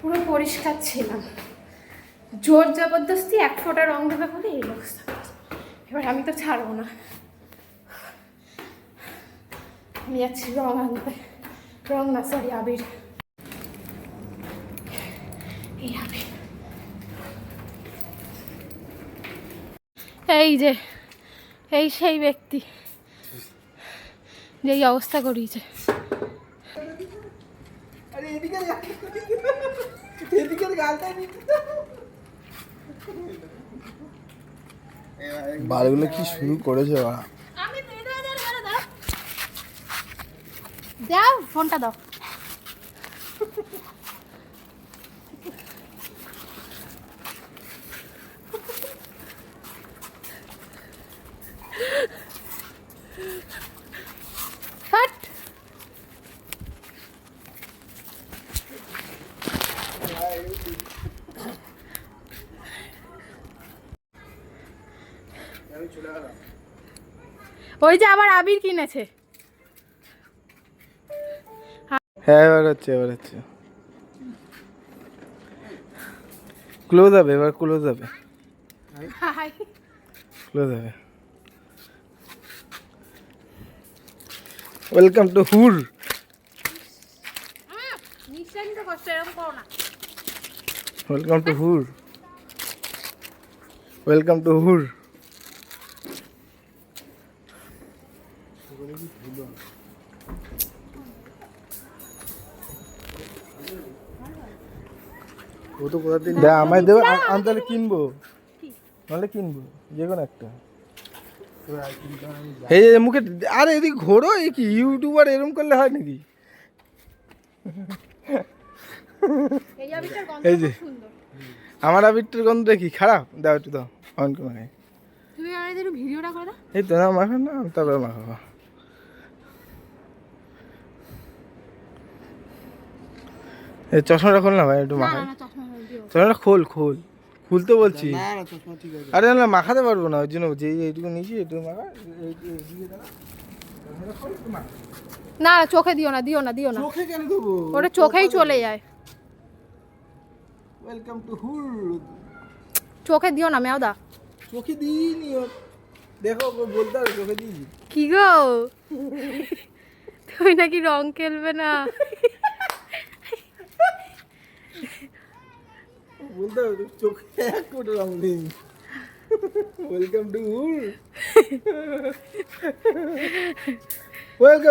পুরো পরিষ্কার ছিলাম, জোর জবরদস্তি 1 ফোঁটা রং দেবে বলে এই অবস্থা। এবার আমি তো ছাড়বো না, আমি যাচ্ছি রং আনতে। রং না, সরি, আবির। এই আবির, এই যে এই সেই ব্যক্তি যেই অবস্থা করিয়েছে। বালগুলো কি শুরু করেছে ওরা। দাও ফোনটা দাও। হাট। ওই যে আবার আবির কিনেছে। হ্যাঁ এবার হচ্ছে, এবার হচ্ছে। ক্লোজ হবে, এবার ক্লোজ হবে, ক্লোজ হবে। ওয়েলকাম টু হুর। নিশ্চয়ই তো কষ্ট, এরকম করো না। ওয়েলকাম টু হুর, ওয়েলকাম টু হুর। আমায় দেবে, আমি তাহলে কিনবো, নাহলে কিনবো যে কোনো একটা। এই যে মুখে, আরে এদিকে ঘোরো, এই কি ইউটিউবার এরম করলে হয় নাকি? এই যে আমার আবিরটার গন্ধটা কি খারাপ? দাও একটু, দাও অন করে। তুমি আমাদের একটু ভিডিওটা করে দাও। এই তো না মাখা, না তারপরে মাখাবো। এই চশমাটা খোল না ভাই, একটু মাখা। চশমাটা খোল, খোল, খুলতে বলছি। আরে না মাখাতে পারবো না, ওই জন্য যে এইটুকু নিয়েছি একটু মাখা। না চোখে দিও না, দিও না, দিও না। চোখে কেন দেবো? ওটা চোখেই চলে যায়। ওয়েলকাম টু হুর। চোখে দিও না মেওদা। চোখে দিইনি, দেখো বলতে হবে চোখে দিইনি। কি গো, তুমি নাকি রং খেলবে না? বলতে হবে চোখে এক ফোঁটা রং দিইনি। ওয়েলকাম টু হুর, ওয়েলকাম।